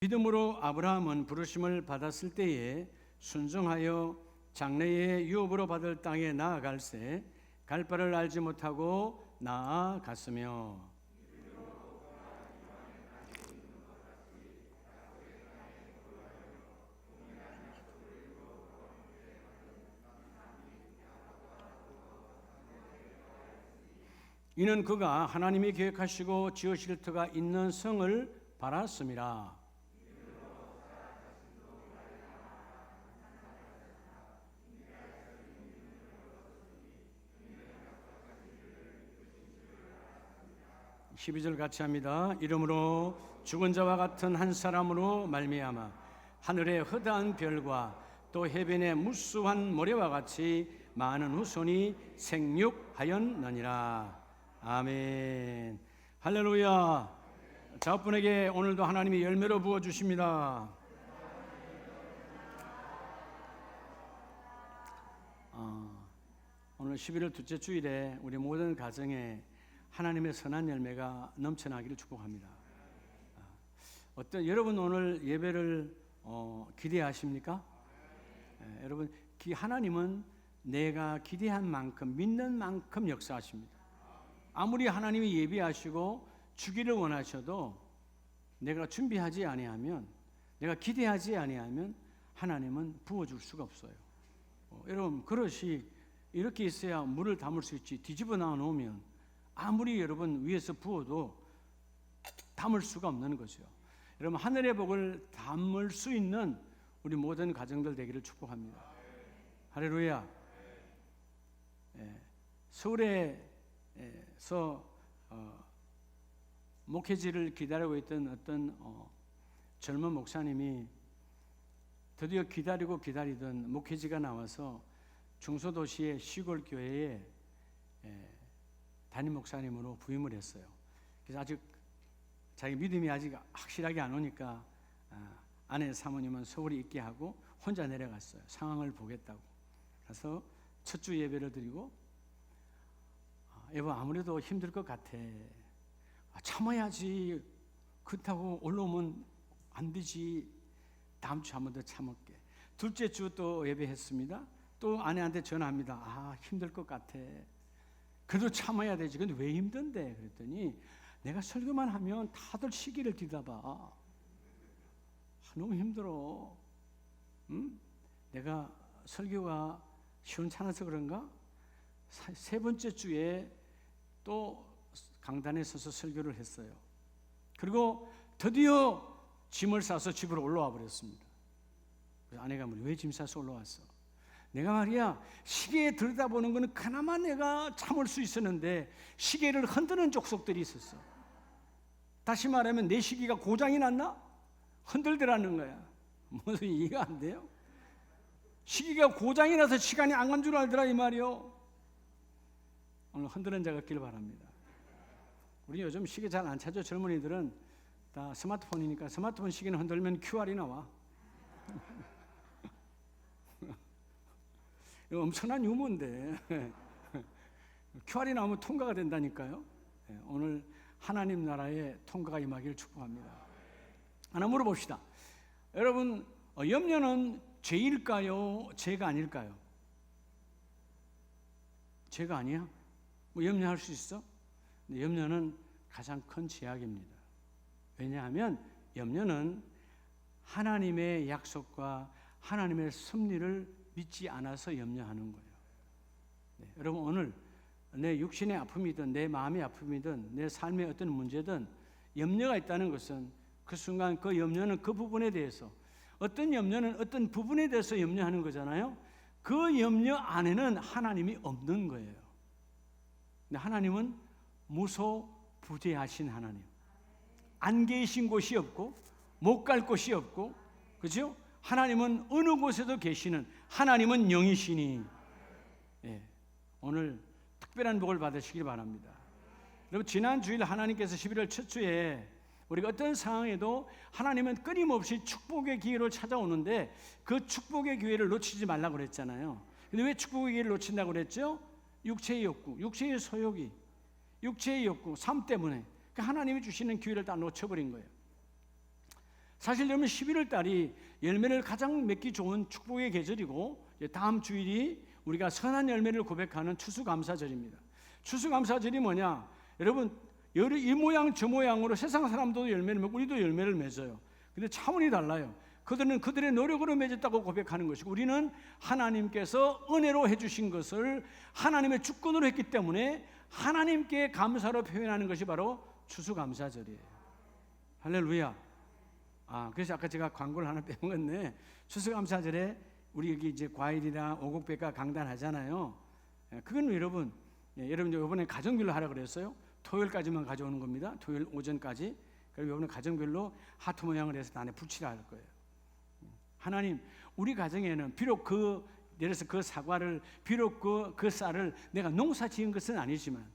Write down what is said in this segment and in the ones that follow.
믿음으로 아브라함은 부르심을 받았을 때에 순종하여 장래의 유업으로 받을 땅에 나아갈새 갈 바를 알지 못하고 나아갔으며, 이는 그가 하나님이 계획하시고 지으실 터가 있는 성을 바랐음이라. (12절) 같이 합니다. 이러므로 죽은 자와 같은 한 사람으로 말미암아 하늘의 허다한 별과 또 해변의 무수한 모래와 같이 많은 후손이 생육하였느니라. 아멘. 할렐루야. 자분에게 오늘도 하나님이 열매로 부어주십니다. 오늘 11월 둘째 주일에 우리 모든 가정에 하나님의 선한 열매가 넘쳐나기를 축복합니다. 여러분 오늘 예배를 기대하십니까? 여러분, 하나님은 내가 기대한 만큼, 믿는 만큼 역사하십니다. 아무리 하나님이 예비하시고 주기를 원하셔도 내가 준비하지 아니하면, 내가 기대하지 아니하면 하나님은 부어줄 수가 없어요. 여러분, 그릇이 이렇게 있어야 물을 담을 수 있지, 뒤집어 놓으면 아무리 여러분 위에서 부어도 담을 수가 없는 거죠. 여러분, 하늘의 복을 담을 수 있는 우리 모든 가정들 되기를 축복합니다. 할렐루야. 서울에서 목회지를 기다리고 있던 어떤 젊은 목사님이 드디어 기다리던 목회지가 나와서 중소도시의 시골 교회에 담임 목사님으로 부임을 했어요. 그래서 아직 자기 믿음이 아직 확실하게 안 오니까 아내 사모님은 서울에 있게 하고 혼자 내려갔어요. 상황을 보겠다고. 그래서 첫 주 예배를 드리고, 여보 아무래도 힘들 것 같아. 참아야지. 그렇다고 올라오면 안 되지. 다음 주 한 번 더 참을게. 둘째 주 또 예배했습니다. 또 아내한테 전화합니다. 힘들 것 같아. 그래도 참아야 되지. 근데 왜 힘든데? 그랬더니 내가 설교만 하면 다들 시기를 뒤다봐. 너무 힘들어. 내가 설교가 시원찮아서 그런가? 세 번째 주에 또 강단에 서서 설교를 했어요. 그리고 드디어 짐을 싸서 집으로 올라와 버렸습니다. 그래서 아내가 왜 짐 싸서 올라왔어? 내가 말이야, 시계에 들여다보는 거는 그나마 내가 참을 수 있었는데 시계를 흔드는 족속들이 있었어. 다시 말하면 내 시계가 고장이 났나? 흔들더라는 거야. 무슨 이해가 안 돼요? 시계가 고장이 나서 시간이 안 간 줄 알더라 이 말이요. 오늘 흔드는 자가 있길 바랍니다. 우리 요즘 시계 잘 안 찾죠. 젊은이들은 다 스마트폰이니까 스마트폰 시계는 흔들면 QR이 나와. 이거 엄청난 유머인데 QR이 나오면 통과가 된다니까요. 오늘 하나님 나라의 통과가 임하기를 축복합니다. 하나 물어봅시다. 여러분, 염려는 죄일까요? 죄가 아닐까요? 죄가 아니야? 염려할 수 있어? 근데 염려는 가장 큰 죄악입니다. 왜냐하면 염려는 하나님의 약속과 하나님의 섭리를 믿지 않아서 염려하는 거예요. 여러분, 오늘 내 육신의 아픔이든 내 마음의 아픔이든 내 삶의 어떤 문제든 염려가 있다는 것은 그 순간 그 염려는 그 부분에 대해서, 어떤 염려는 어떤 부분에 대해서 염려하는 거잖아요. 그 염려 안에는 하나님이 없는 거예요. 근데 하나님은 무소부재하신 하나님, 안 계신 곳이 없고 못 갈 곳이 없고, 그죠? 하나님은 어느 곳에도 계시는, 하나님은 영이시니 오늘 특별한 복을 받으시길 바랍니다. 여러분, 지난 주일 하나님께서 11월 첫 주에 우리가 어떤 상황에도 하나님은 끊임없이 축복의 기회를 찾아오는데 그 축복의 기회를 놓치지 말라고 그랬잖아요. 근데 왜 축복의 기회를 놓친다고 그랬죠? 육체의 욕구, 육체의 소욕이, 육체의 욕구, 삶 때문에 하나님이 주시는 기회를 다 놓쳐버린 거예요. 사실 여러분 11월 달이 열매를 가장 맺기 좋은 축복의 계절이고 다음 주일이 우리가 선한 열매를 고백하는 추수감사절입니다. 추수감사절이 뭐냐? 여러분 이 모양 저 모양으로 세상 사람도 열매를 맺고 우리도 열매를 맺어요. 근데 차원이 달라요. 그들은 그들의 노력으로 맺었다고 고백하는 것이고 우리는 하나님께서 은혜로 해주신 것을 하나님의 주권으로 했기 때문에 하나님께 감사로 표현하는 것이 바로 추수감사절이에요. 할렐루야. 그래서 아까 제가 광고를 하나 빼먹었네. 추수감사절에 우리 여기 이제 과일이나 오곡백과 강단하잖아요. 그건 여러분 이번에 가정별로 하라 그랬어요. 토요일까지만 가져오는 겁니다. 토요일 오전까지. 그리고 이번에 가정별로 하트 모양을 해서 안에 붙이라 할 거예요. 하나님, 우리 가정에는 비록 예를 들어서 그 사과를, 비록 그 쌀을 내가 농사 지은 것은 아니지만,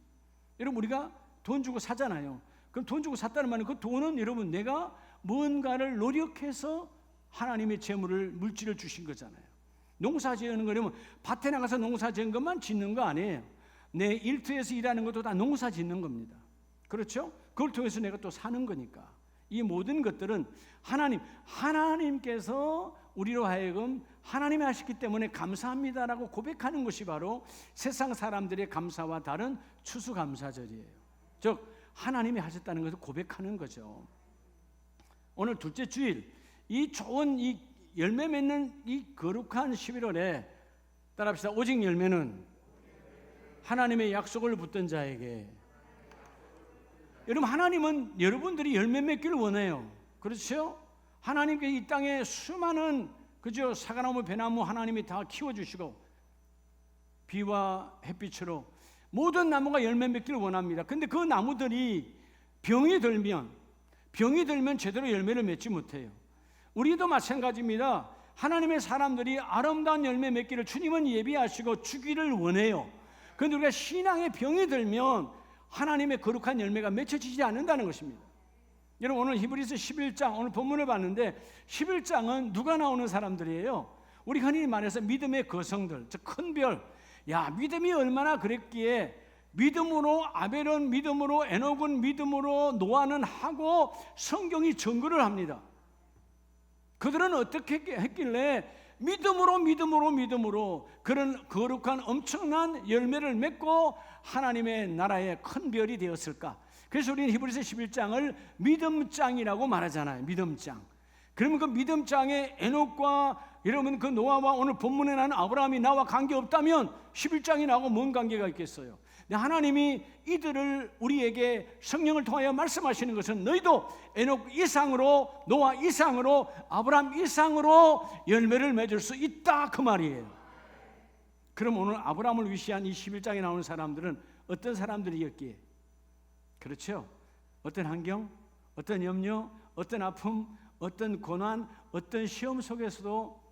여러분 우리가 돈 주고 사잖아요. 그럼 돈 주고 샀다는 말은 그 돈은 여러분 내가 뭔가를 노력해서 하나님의 재물을, 물질을 주신 거잖아요. 농사 지으는 거라면 밭에 나가서 농사 지은 것만 짓는 거 아니에요. 내 일터에서 일하는 것도 다 농사 짓는 겁니다. 그렇죠? 그걸 통해서 내가 또 사는 거니까. 이 모든 것들은 하나님께서 우리로 하여금 하나님이 하셨기 때문에 감사합니다라고 고백하는 것이 바로 세상 사람들의 감사와 다른 추수감사절이에요. 즉 하나님이 하셨다는 것을 고백하는 거죠. 오늘 둘째 주일 이 좋은 이 열매 맺는 이 거룩한 11월에 따라합시다. 오직 열매는 하나님의 약속을 붙든 자에게. 여러분 하나님은 여러분들이 열매 맺기를 원해요. 그렇죠? 하나님께 이 땅에 수많은 그죠 사과나무, 배나무 하나님이 다 키워주시고 비와 햇빛으로 모든 나무가 열매 맺기를 원합니다. 근데 그 나무들이 병이 들면 제대로 열매를 맺지 못해요. 우리도 마찬가지입니다. 하나님의 사람들이 아름다운 열매 맺기를 주님은 예비하시고 주기를 원해요. 그런데 우리가 신앙의 병이 들면 하나님의 거룩한 열매가 맺혀지지 않는다는 것입니다. 여러분 오늘 히브리서 11장 오늘 본문을 봤는데 11장은 누가 나오는 사람들이에요? 우리 흔히 말해서 믿음의 거성들, 즉 큰 별. 야, 믿음이 얼마나 그랬기에 믿음으로 아벨은 믿음으로 에녹은 믿음으로 노아는 하고 성경이 증거를 합니다. 그들은 어떻게 했길래 믿음으로 그런 거룩한 엄청난 열매를 맺고 하나님의 나라의 큰 별이 되었을까? 그래서 우리는 히브리서 11장을 믿음장이라고 말하잖아요. 믿음장. 그러면 그 믿음장에 에녹과 여러분 그 노아와 오늘 본문에 나는 아브라함이 나와 관계없다면 11장이 나하고 뭔 관계가 있겠어요? 하나님이 이들을 우리에게 성령을 통하여 말씀하시는 것은 너희도 에녹 이상으로 노아 이상으로 아브라함 이상으로 열매를 맺을 수 있다 그 말이에요. 그럼 오늘 아브라함을 위시한 이 11장에 나오는 사람들은 어떤 사람들이었기에? 그렇죠? 어떤 환경, 어떤 염려, 어떤 아픔, 어떤 고난, 어떤 시험 속에서도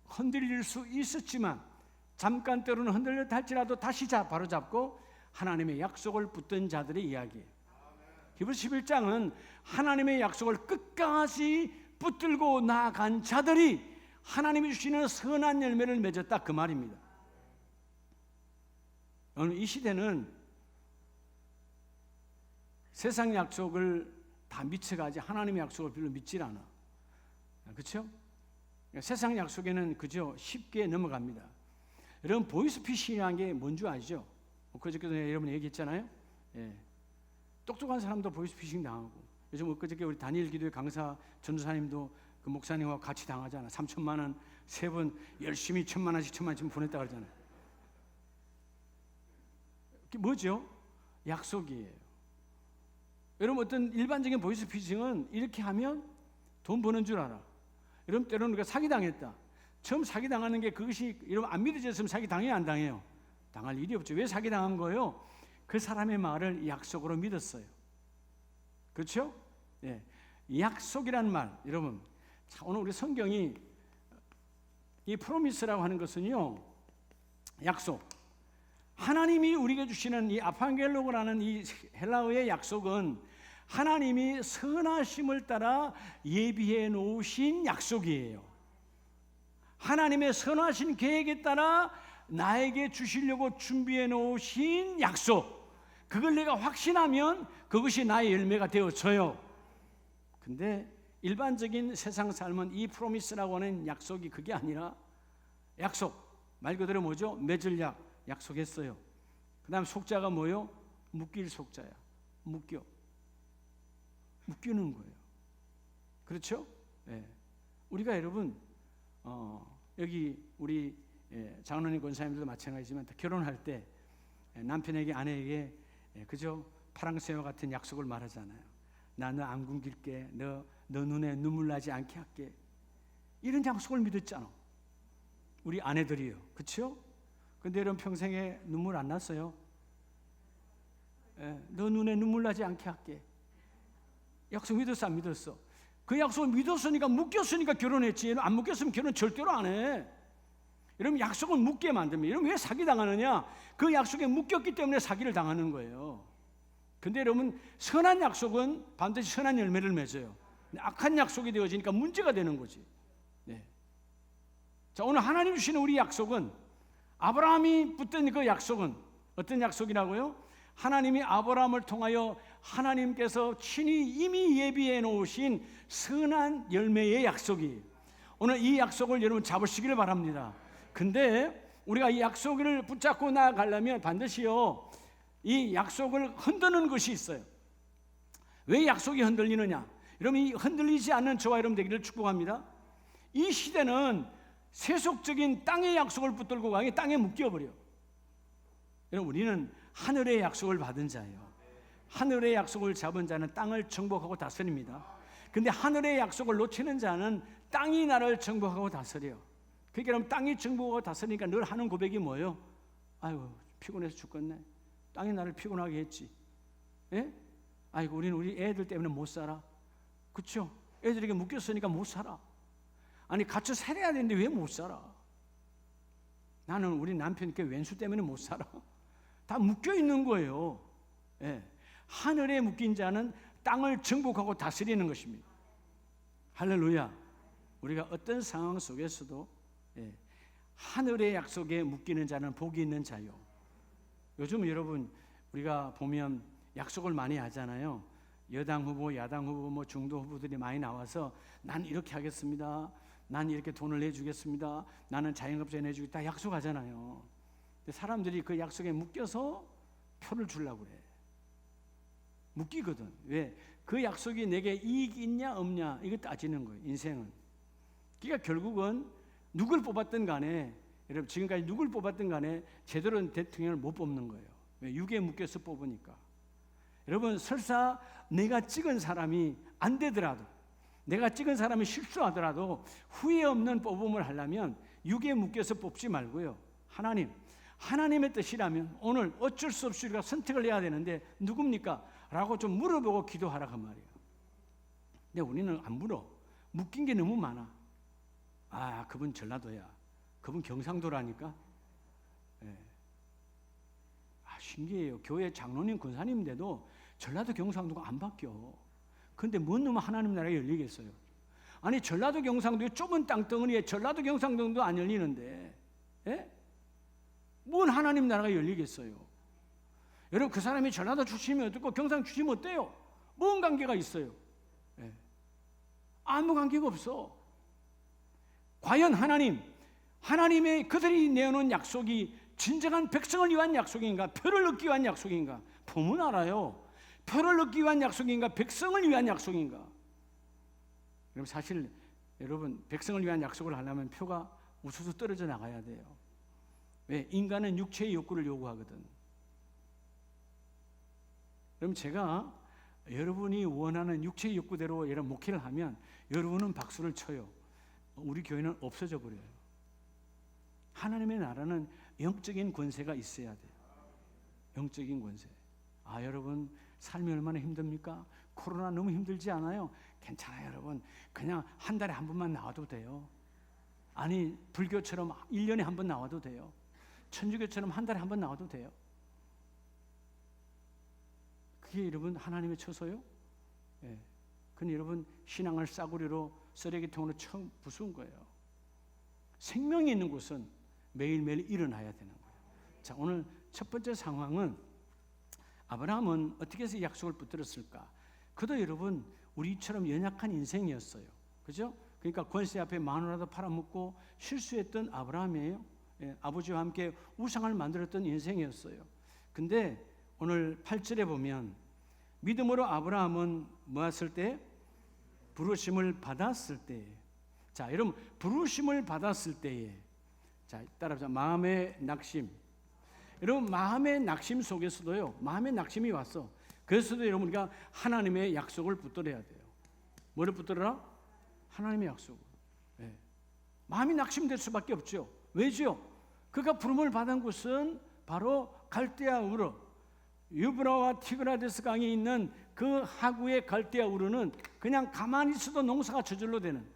흔들릴 수 있었지만 잠깐 때로는 흔들려 할지라도 다시 바로잡고 하나님의 약속을 붙든 자들의 이야기예요. 히브리서 11장은 하나님의 약속을 끝까지 붙들고 나아간 자들이 하나님이 주시는 선한 열매를 맺었다 그 말입니다. 오늘 이 시대는 세상 약속을 다 미쳐가지 하나님의 약속을 별로 믿질 않아. 그렇죠? 세상 약속에는 그저 쉽게 넘어갑니다. 여러분 보이스피싱이라는 게 뭔지 아시죠? 그저께도 여러분 얘기했잖아요. 예. 똑똑한 사람도 보이스피싱 당하고 요즘 그저께 우리 단일 기도회 강사 전도사님도 그 목사님과 같이 당하잖아. 3천만 원 세 번 열심히 1,000만 원씩 보냈다 그러잖아요. 그게 뭐죠? 약속이에요. 여러분 어떤 일반적인 보이스피싱은 이렇게 하면 돈 버는 줄 알아. 여러분 때로는 우리가 사기당했다. 처음 사기당하는 게 그것이 여러분 안 믿어졌으면 사기당해요 안 당해요? 당할 일이 없죠. 왜 사기당한 거예요? 그 사람의 말을 약속으로 믿었어요. 그렇죠? 예. 약속이란 말 여러분 자, 오늘 우리 성경이 이 프로미스라고 하는 것은요 약속 하나님이 우리에게 주시는 이 아판겔로고라는 이 헬라어의 약속은 하나님이 선하심을 따라 예비해 놓으신 약속이에요. 하나님의 선하신 계획에 따라 나에게 주시려고 준비해 놓으신 약속. 그걸 내가 확신하면 그것이 나의 열매가 되어져요. 근데 일반적인 세상 삶은 이 프로미스라고 하는 약속이 그게 아니라 약속, 말 그대로 뭐죠? 맺을 약속했어요. 그 다음 속자가 뭐요? 묶일 속자야. 묶이는 거예요. 그렇죠? 예. 우리가 여러분 여기 우리 장로님 권사님들도 마찬가지지만 결혼할 때 남편에게 아내에게 그죠? 파랑새와 같은 약속을 말하잖아요. 나 너 안 굶길게. 너 눈에 눈물 나지 않게 할게. 이런 약속을 믿었잖아. 우리 아내들이요. 그렇죠? 근데 여러분 평생에 눈물 안 났어요? 너 눈에 눈물 나지 않게 할게. 약속 믿었어 안 믿었어? 그 약속을 믿었으니까 묶였으니까 결혼했지. 안 묶였으면 결혼 절대로 안 해. 여러분 약속을 묶게 만듭니다. 여러분 왜 사기당하느냐? 그 약속에 묶였기 때문에 사기를 당하는 거예요. 근데 여러분 선한 약속은 반드시 선한 열매를 맺어요. 악한 약속이 되어지니까 문제가 되는 거지. 네. 자, 오늘 하나님 주시는 우리 약속은 아브라함이 붙든 그 약속은 어떤 약속이라고요? 하나님이 아브라함을 통하여 하나님께서 친히 이미 예비해 놓으신 선한 열매의 약속이에요. 오늘 이 약속을 여러분 잡으시기를 바랍니다. 근데 우리가 이 약속을 붙잡고 나아가려면 반드시요 이 약속을 흔드는 것이 있어요. 왜 약속이 흔들리느냐? 여러분 이 흔들리지 않는 저와 여러분 되기를 축복합니다. 이 시대는 세속적인 땅의 약속을 붙들고 가게 땅에 묶여버려. 여러분 우리는 하늘의 약속을 받은 자예요. 하늘의 약속을 잡은 자는 땅을 정복하고 다스립니다. 근데 하늘의 약속을 놓치는 자는 땅이 나를 정복하고 다스려요. 그러니까 여러분 땅이 정복하고 다스리니까 늘 하는 고백이 뭐예요? 아이고 피곤해서 죽겠네. 땅이 나를 피곤하게 했지. 예? 아이고 우리 애들 때문에 못 살아. 그렇죠? 애들에게 묶였으니까 못 살아. 아니 갇혀 살아야 되는데 왜 못 살아? 나는 우리 남편 왼수 때문에 못 살아. 다 묶여 있는 거예요. 예. 하늘에 묶인 자는 땅을 정복하고 다스리는 것입니다. 할렐루야. 우리가 어떤 상황 속에서도 하늘의 약속에 묶이는 자는 복이 있는 자요. 요즘 여러분 우리가 보면 약속을 많이 하잖아요. 여당 후보, 야당 후보, 뭐 중도 후보들이 많이 나와서 난 이렇게 하겠습니다. 난 이렇게 돈을 내주겠습니다. 나는 자영업자 내주겠다 약속하잖아요. 근데 사람들이 그 약속에 묶여서 표를 주려고 그래. 묶이거든. 왜? 그 약속이 내게 이익이 있냐 없냐 이거 따지는 거예요. 인생은. 그러니까 결국은 누굴 뽑았든 간에 여러분 지금까지 누굴 뽑았든 간에 제대로 된 대통령을 못 뽑는 거예요. 왜? 육에 묶여서 뽑으니까. 여러분 설사 내가 찍은 사람이 안 되더라도 내가 찍은 사람이 실수하더라도 후회 없는 뽑음을 하려면 육에 묶여서 뽑지 말고요. 하나님의 뜻이라면 오늘 어쩔 수 없이 우리가 선택을 해야 되는데 누굽니까? 라고 좀 물어보고 기도하라 그 말이에요. 근데 우리는 안 물어. 묶인 게 너무 많아. 아 그분 전라도야. 그분 경상도라니까. 예. 아 신기해요. 교회 장로님 권사님인데도 전라도 경상도가 안 바뀌어. 근데 뭔 놈은 하나님 나라에 열리겠어요? 아니 전라도 경상도의 좁은 땅덩어리에 전라도 경상도도 안 열리는데 예? 뭔 하나님 나라가 열리겠어요? 여러분 그 사람이 전라도 출신이면 어떻고 경상 출신이면 어때요? 뭔 관계가 있어요? 예. 아무 관계가 없어. 과연 하나님의 그들이 내어놓은 약속이 진정한 백성을 위한 약속인가? 표를 얻기 위한 약속인가? 보면 알아요. 표를 얻기 위한 약속인가? 백성을 위한 약속인가? 여러분 사실 여러분 백성을 위한 약속을 하려면 표가 우수수 떨어져 나가야 돼요. 왜? 인간은 육체의 욕구를 요구하거든. 그럼 제가 여러분이 원하는 육체의 욕구대로 이런 목회를 하면 여러분은 박수를 쳐요. 우리 교회는 없어져 버려요. 하나님의 나라는 영적인 권세가 있어야 돼요. 영적인 권세. 아 여러분 삶이 얼마나 힘듭니까? 코로나 너무 힘들지 않아요? 괜찮아요 여러분. 그냥 한 달에 한 번만 나와도 돼요. 아니 불교처럼 1년에 한 번 나와도 돼요. 천주교처럼 한 달에 한 번 나와도 돼요. 그게 여러분 하나님의 처소요? 예. 그건 여러분 신앙을 싸구려로 쓰레기통으로 처음 부수은 거예요. 생명이 있는 곳은 매일매일 일어나야 되는 거예요. 자 오늘 첫 번째 상황은 아브라함은 어떻게 해서 약속을 붙들었을까? 그도 여러분 우리처럼 연약한 인생이었어요. 그죠? 그러니까 권세 앞에 마누라도 팔아먹고 실수했던 아브라함이에요. 예, 아버지와 함께 우상을 만들었던 인생이었어요. 근데 오늘 8절에 보면 믿음으로 아브라함은 뭐 했을 때? 부르심을 받았을 때. 자, 여러분, 부르심을 받았을 때에, 자, 따라합시다. 마음의 낙심. 여러분, 마음의 낙심 속에서도요, 마음의 낙심이 왔어. 그래서도 여러분, 우리가 하나님의 약속을 붙들어야 돼요. 뭐를 붙들어라? 하나님의 약속. 네. 마음이 낙심될 수밖에 없죠. 왜죠? 그가 부름을 받은 곳은 바로 갈대아 우르, 유브라와 티그라데스 강에 있는 그 하구의 갈대아 우르는 그냥 가만히 있어도 농사가 저절로 되는,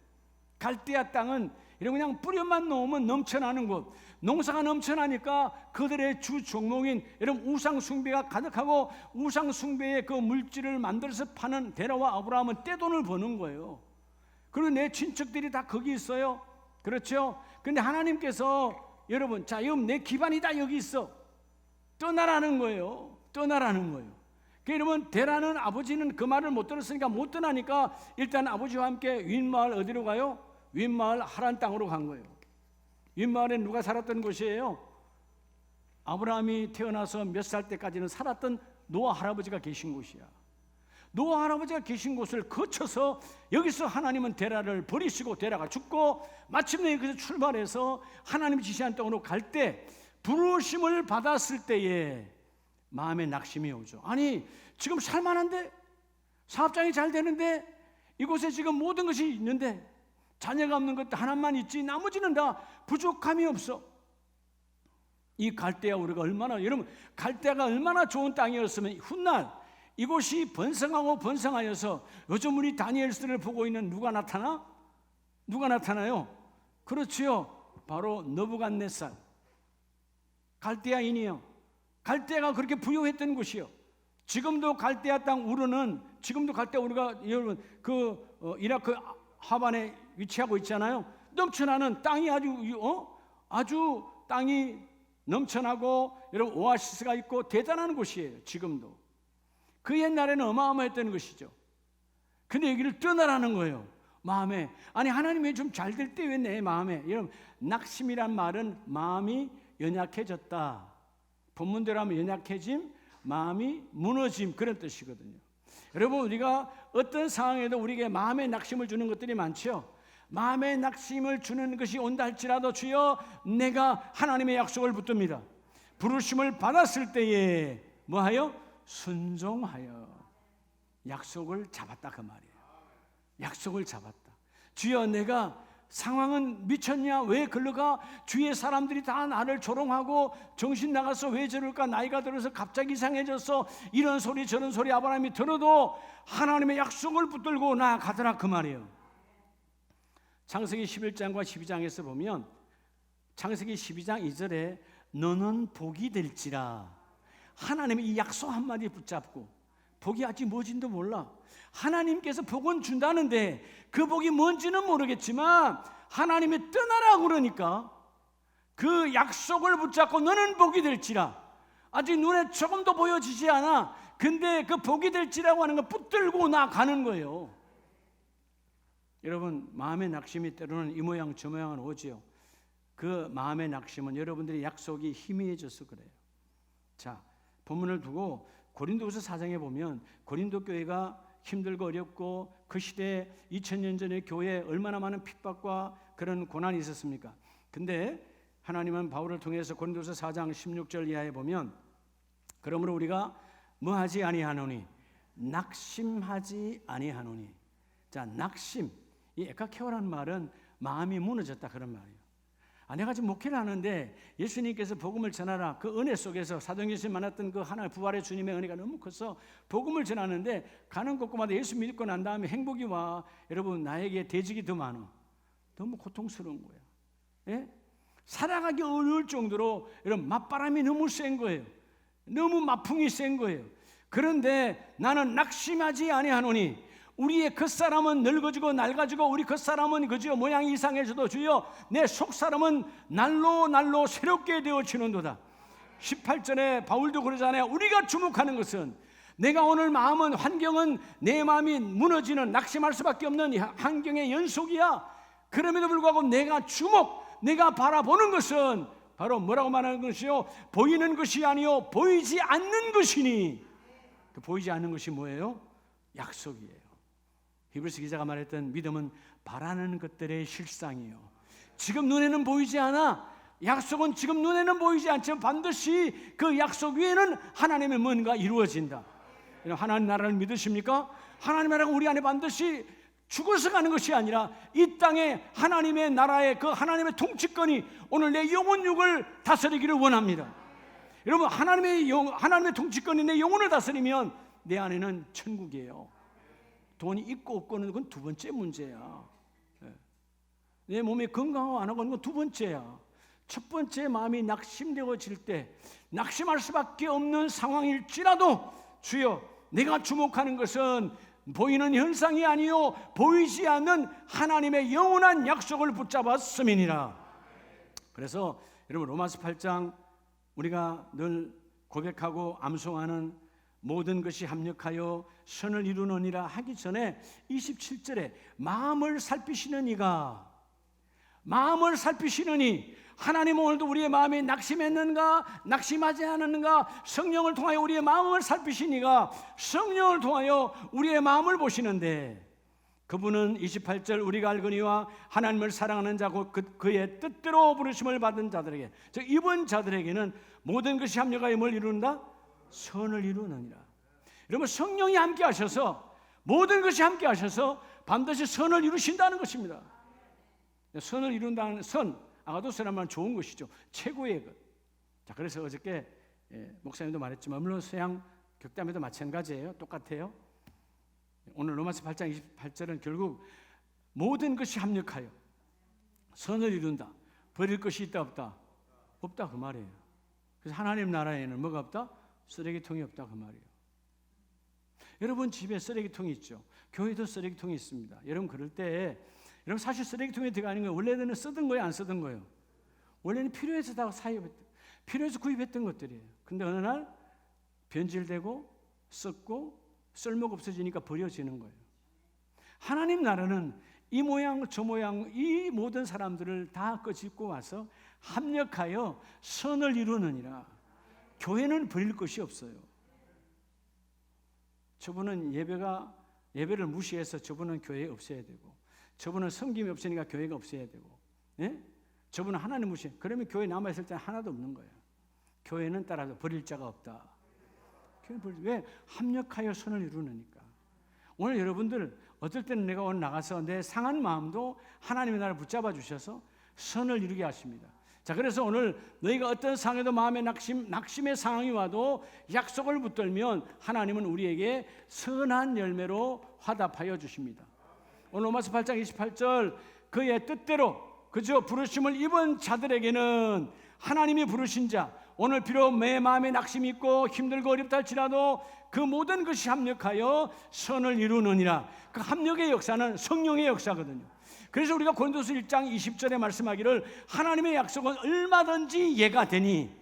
갈대아 땅은 이런 그냥 뿌려만 놓으면 넘쳐나는 곳, 농사가 넘쳐나니까 그들의 주 종목인 여러분 우상 숭배가 가득하고 우상 숭배의 그 물질을 만들어서 파는 데라와 아브라함은 떼돈을 버는 거예요. 그리고 내 친척들이 다 거기 있어요. 그렇죠? 근데 하나님께서 여러분, 자, 여러분 내 기반이 다 여기 있어. 떠나라는 거예요. 떠나라는 거예요. 그러면 데라는 아버지는 그 말을 못 들었으니까 못 떠나니까 일단 아버지와 함께 윗마을 어디로 가요? 윗마을 하란 땅으로 간 거예요. 윗마을에 누가 살았던 곳이에요? 아브라함이 태어나서 몇 살 때까지는 살았던 노아 할아버지가 계신 곳이야. 노아 할아버지가 계신 곳을 거쳐서 여기서 하나님은 데라를 버리시고 데라가 죽고 마침내 여기서 출발해서 하나님이 지시한 땅으로 갈 때 부르심을 받았을 때에 마음에 낙심이 오죠. 아니, 지금 살만한데, 사업장이 잘 되는데, 이곳에 지금 모든 것이 있는데 자녀가 없는 것도 하나만 있지 나머지는 다 부족함이 없어. 이 갈대아 우리가 얼마나, 여러분 갈대아가 얼마나 좋은 땅이었으면 훗날 이곳이 번성하고 번성하여서 요즘 우리 다니엘서를 보고 있는 누가 나타나? 누가 나타나요? 그렇지요, 바로 느부갓네살 갈대아인이요. 갈대아가 그렇게 부유했던 곳이요. 지금도 갈대아 땅 우르는, 지금도 갈대아 우르가 여러분 이라크 하반에 위치하고 있잖아요. 넘쳐나는 땅이 아주 땅이 넘쳐나고 여러분 오아시스가 있고 대단한 곳이에요. 지금도. 그 옛날에는 어마어마했던 것이죠. 근데 여기를 떠나라는 거예요. 마음에, 아니 하나님이 좀 잘 될 때 왜 내 마음에, 여러분 낙심이란 말은 마음이 연약해졌다, 본문대로 하면 연약해짐, 마음이 무너짐, 그런 뜻이거든요. 여러분 우리가 어떤 상황에도 우리에게 마음의 낙심을 주는 것들이 많죠. 마음의 낙심을 주는 것이 온다 할지라도 주여 내가 하나님의 약속을 붙듭니다. 부르심을 받았을 때에 뭐하여? 순종하여 약속을 잡았다, 그 말이에요. 약속을 잡았다. 주여 내가 상황은 미쳤냐? 왜 글러가? 주위의 사람들이 다 나를 조롱하고 정신 나가서 왜 저럴까? 나이가 들어서 갑자기 이상해져서 이런 소리 저런 소리 아브라함이 들어도 하나님의 약속을 붙들고 나아가더라, 그 말이에요. 창세기 11장과 12장에서 보면 창세기 12장 2절에 너는 복이 될지라, 하나님의 이 약속 한마디 붙잡고, 복이 아직 뭔지도 몰라. 하나님께서 복은 준다는데 그 복이 뭔지는 모르겠지만 하나님이 떠나라고 그러니까 그 약속을 붙잡고 너는 복이 될지라, 아직 눈에 조금도 보여지지 않아. 근데 그 복이 될지라고 하는 거 붙들고 나가는 거예요. 여러분 마음의 낙심이 때로는 이 모양 저 모양은 오지요. 그 마음의 낙심은 여러분들의 약속이 희미해져서 그래요. 자, 본문을 두고 고린도후서 4장에 보면 고린도 교회가 힘들고 어렵고 그 시대에 2000년 전의 교회에 얼마나 많은 핍박과 그런 고난이 있었습니까? 근데 하나님은 바울을 통해서 고린도후서 4장 16절 이하에 보면 그러므로 우리가 뭐하지 아니하노니 낙심하지 아니하노니. 자, 낙심, 이 에카케오라는 말은 마음이 무너졌다, 그런 말이에요. 내가 지금 목회를 하는데 예수님께서 복음을 전하라, 그 은혜 속에서 사도행전에서 만났던 그 하나의 부활의 주님의 은혜가 너무 커서 복음을 전하는데 가는 곳곳마다 예수 믿고 난 다음에 행복이 와. 여러분 나에게 대직이 더 많아. 너무 고통스러운 거예요. 예? 살아가기 어려울 정도로 여러분 맞바람이 너무 센 거예요. 너무 마풍이 센 거예요. 그런데 나는 낙심하지 아니하노니, 우리의 겉사람은 늙어지고 낡아지고 우리 겉사람은 그저 모양이 이상해져도 주여 내 속사람은 날로 새롭게 되어지는도다. 18절에 바울도 그러잖아요. 우리가 주목하는 것은 내가 오늘 마음은, 환경은 내 마음이 무너지는, 낙심할 수밖에 없는 환경의 연속이야. 그럼에도 불구하고 내가 바라보는 것은 바로 뭐라고 말하는 것이요? 보이는 것이 아니요 보이지 않는 것이니. 그 보이지 않는 것이 뭐예요? 약속이에요. 히브리서 기자가 말했던 믿음은 바라는 것들의 실상이에요. 지금 눈에는 보이지 않아. 약속은 지금 눈에는 보이지 않지만 반드시 그 약속 위에는 하나님의 뭔가 이루어진다. 하나님 나라를 믿으십니까? 하나님 나라가 우리 안에 반드시 죽어서 가는 것이 아니라 이 땅에 하나님의 나라의 그 하나님의 통치권이 오늘 내 영혼육을 다스리기를 원합니다. 여러분, 하나님의 통치권이 내 영혼을 다스리면 내 안에는 천국이에요. 돈이 있고 없고는 그건 두 번째 문제야. 내 몸이 건강하고 안 하고 건 두 번째야. 첫 번째, 마음이 낙심되어질 때, 낙심할 수밖에 없는 상황일지라도 주여, 내가 주목하는 것은 보이는 현상이 아니요 보이지 않는 하나님의 영원한 약속을 붙잡았음이니라. 그래서 여러분, 로마서 8장 우리가 늘 고백하고 암송하는 모든 것이 합력하여 선을 이루느니라 하기 전에 27절에 마음을 살피시는 이가, 마음을 살피시느니, 하나님 오늘도 우리의 마음이 낙심했는가 낙심하지 않았는가, 성령을 통하여 우리의 마음을 살피시니가 성령을 통하여 우리의 마음을 보시는데, 그분은 28절 우리가 알거니와 하나님을 사랑하는 자고 그의 뜻대로 부르심을 받은 자들에게, 즉 이번 자들에게는 모든 것이 합력하여 뭘 이룬다? 선을 이루느니라. 여러분, 성령이 함께 하셔서, 모든 것이 함께 하셔서 반드시 선을 이루신다는 것입니다. 선을 이룬다는, 선, 아가도스란 말은 좋은 것이죠. 최고의 것. 자, 그래서 어저께 목사님도 말했지만 물론 서양 격담에도 마찬가지예요. 똑같아요. 오늘 로마서 8장 28절은 결국 모든 것이 합력하여 선을 이룬다. 버릴 것이 있다 없다? 없다, 그 말이에요. 그래서 하나님 나라에는 뭐가 없다? 쓰레기통이 없다, 그 말이에요. 여러분 집에 쓰레기통이 있죠. 교회도 쓰레기통이 있습니다. 여러분 그럴 때 여러분 사실 쓰레기통에 들어가는 거예요. 원래는 쓰던 거예요, 안 쓰던 거예요? 원래는 필요해서 다 필요해서 구입했던 것들이에요. 근데 어느 날 변질되고 썩고 쓸모가 없어지니까 버려지는 거예요. 하나님 나라는 이 모양 저 모양 이 모든 사람들을 다 끄집고 와서 합력하여 선을 이루느니라. 교회는 버릴 것이 없어요. 저분은 예배를 무시해서 저분은 교회에 없어야 되고, 저분은 섬김이 없으니까 교회가 없어야 되고, 예? 저분은 하나님 무시해. 그러면 교회 남아있을 때는 하나도 없는 거예요. 교회는 따라서 버릴 자가 없다. 왜? 합력하여 선을 이루느니까. 오늘 여러분들 어떨 때는 내가 오늘 나가서 내 상한 마음도 하나님의 나라를 붙잡아 주셔서 선을 이루게 하십니다. 자, 그래서 오늘 너희가 어떤 상황에도 마음의 낙심의 상황이 와도 약속을 붙들면 하나님은 우리에게 선한 열매로 화답하여 주십니다. 오늘 로마서 8장 28절 그의 뜻대로 그저 부르심을 입은 자들에게는, 하나님이 부르신 자, 오늘 비록 내 마음에 낙심이 있고 힘들고 어렵다 할지라도 그 모든 것이 합력하여 선을 이루느니라. 그 합력의 역사는 성령의 역사거든요. 그래서 우리가 고린도서 1장 20절에 말씀하기를 하나님의 약속은 얼마든지 예가 되니,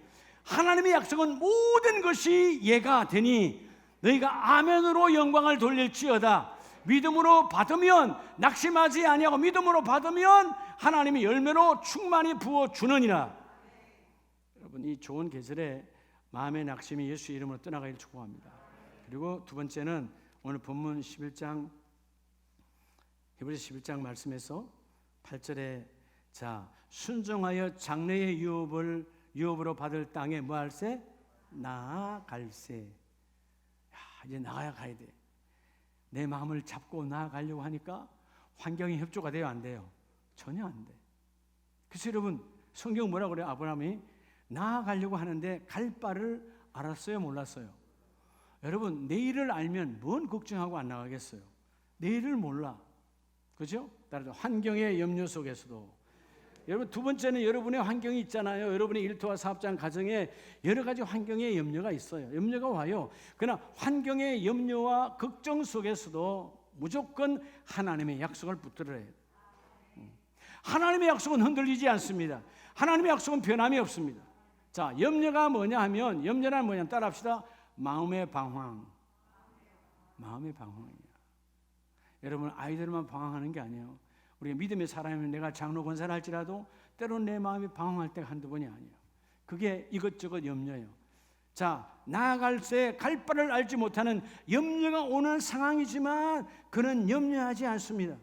하나님의 약속은 모든 것이 예가 되니 너희가 아멘으로 영광을 돌릴지어다. 믿음으로 받으면, 낙심하지 아니하고 믿음으로 받으면 하나님이 열매로 충만히 부어주느니라. 여러분, 이 좋은 계절에 마음의 낙심이 예수 이름으로 떠나가길 축복합니다. 그리고 두 번째는 오늘 본문 11장 히브리서 11장 말씀에서 8절에 자 순종하여 장래의 유업으로 받을 땅에 뭐할세? 나아갈세. 이제 나가야 가야 돼. 내 마음을 잡고 나아가려고 하니까 환경이 협조가 돼요, 안 돼요? 전혀 안 돼. 그래서 여러분 성경 뭐라고 그래요? 아브라함이 나아가려고 하는데 갈 바를 알았어요, 몰랐어요? 여러분 내일을 알면 뭔 걱정하고 안 나가겠어요? 내일을 몰라. 그죠? 따라서 환경의 염려 속에서도, 여러분 두 번째는 여러분의 환경이 있잖아요. 여러분의 일터와 사업장 가정에 여러 가지 환경의 염려가 있어요. 염려가 와요. 그러나 환경의 염려와 걱정 속에서도 무조건 하나님의 약속을 붙들어야 해요. 하나님의 약속은 흔들리지 않습니다. 하나님의 약속은 변함이 없습니다. 자, 염려가 뭐냐 하면, 염려란 뭐냐 따라합시다. 마음의 방황. 마음의 방황이야. 여러분, 아이들만 방황하는 게 아니에요. 우리가 믿음의 사람이면 내가 장로 권사를 할지라도 때로는 내 마음이 방황할 때가 한두 번이 아니에요. 그게 이것저것 염려예요. 자, 나아갈 때 갈 바를 알지 못하는 염려가 오는 상황이지만 그는 염려하지 않습니다.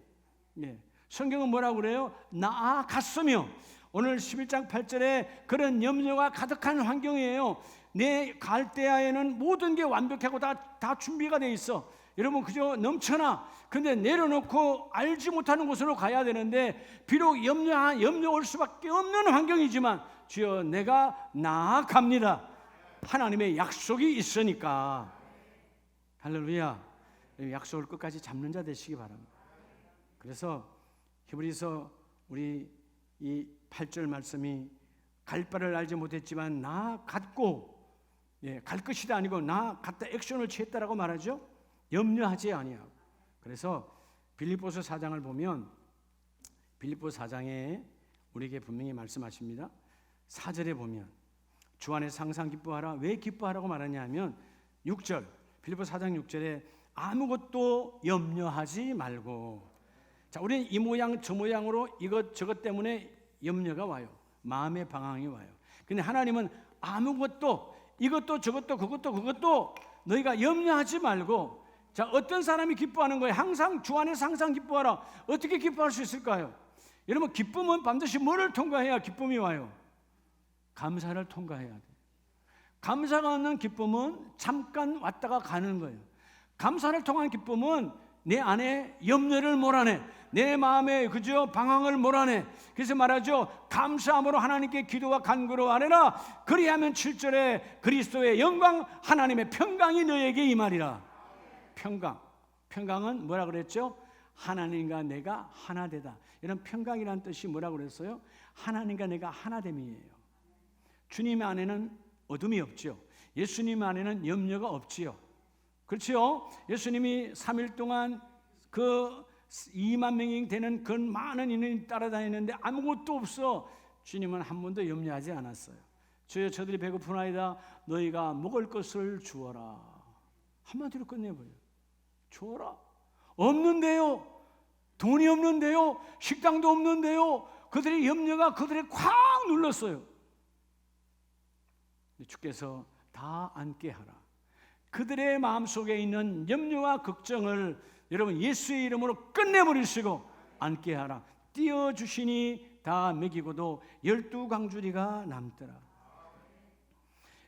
예. 성경은 뭐라고 그래요? 나아갔으며. 오늘 11장 8절에 그런 염려가 가득한 환경이에요. 내 갈대아에는 모든 게 완벽하고 다 준비가 돼 있어. 여러분, 그저 넘쳐나. 근데 내려놓고 알지 못하는 곳으로 가야 되는데 비록 염려 올 수밖에 없는 환경이지만 주여 내가 나아갑니다. 하나님의 약속이 있으니까. 할렐루야. 약속을 끝까지 잡는 자 되시기 바랍니다. 그래서 히브리서 우리 이 8절 말씀이 갈 바를 알지 못했지만 나아갔고, 갈 것이다 아니고 나아갔다 액션을 취했다라고 말하죠. 염려하지 아니하고. 그래서 빌립보서 4장을 보면 빌립보 4장에 우리에게 분명히 말씀하십니다. 4절에 보면 주 안에서 항상 기뻐하라. 왜 기뻐하라고 말하냐면 6절 빌립보 4장 6절에 아무것도 염려하지 말고. 자, 우리는 이 모양 저 모양으로 이것 때문에 염려가 와요. 마음의 방황이 와요. 근데 하나님은 아무것도 이것도 저것도 그것도 너희가 염려하지 말고. 자, 어떤 사람이 기뻐하는 거예요? 항상 주 안에서 항상 기뻐하라. 어떻게 기뻐할 수 있을까요? 여러분, 기쁨은 반드시 뭐를 통과해야 기쁨이 와요? 감사를 통과해야 돼요. 감사가 없는 기쁨은 잠깐 왔다가 가는 거예요. 감사를 통한 기쁨은 내 안에 염려를 몰아내, 내 마음에 그저 방황을 몰아내. 그래서 말하죠. 감사함으로 하나님께 기도와 간구로 아뢰라. 그리하면 7절에 그리스도의 영광 하나님의 평강이 너에게 임하리라. 평강은 뭐라 그랬죠? 하나님과 내가 하나 되다. 이런 평강이라는 뜻이 뭐라 그랬어요? 하나님과 내가 하나됨이에요. 주님 안에는 어둠이 없죠. 예수님 안에는 염려가 없지요. 그렇죠? 예수님이 3일 동안 그 2만 명이 되는 그 많은 인원이 따라다니는데 아무것도 없어. 주님은 한 번도 염려하지 않았어요. 주여, 저들이 배고프나이다. 너희가 먹을 것을 주어라. 한마디로 끝내버려요. 주어라. 없는데요. 돈이 없는데요. 식당도 없는데요. 그들의 염려가 그들을 콱 눌렀어요. 주께서 다 안게 하라. 그들의 마음속에 있는 염려와 걱정을 여러분 예수의 이름으로 끝내버리시고 안게 하라. 띄워주시니 다 먹이고도 12광주리가 남더라.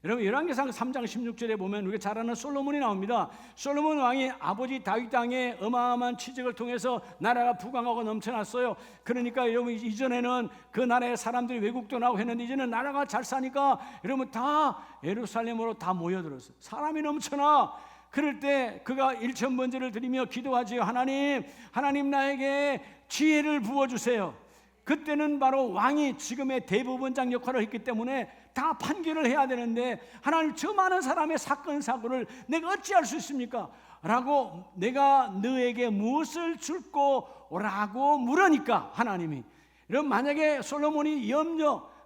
여러분, 열왕기상 3장 16절에 보면 우리가 잘 아는 솔로몬이 나옵니다. 솔로몬 왕이 아버지 다윗 땅의 어마어마한 취직을 통해서 나라가 부강하고 넘쳐났어요. 그러니까 여러분, 이전에는 그 나라의 사람들이 외국도 나오고 했는데 이제는 나라가 잘 사니까 여러분 다 예루살렘으로 다 모여들었어요. 사람이 넘쳐나. 그럴 때 그가 일천번제를 드리며 기도하지요. 하나님 나에게 지혜를 부어주세요. 그때는 바로 왕이 지금의 대법원장 역할을 했기 때문에 다 판결을 해야 되는데 하나님, 저 많은 사람의 사건 사고를 내가 어찌할 수 있습니까? 라고 내가 너에게 무엇을 줄고 라고 물으니까 하나님이, 여러분, 만약에 솔로몬이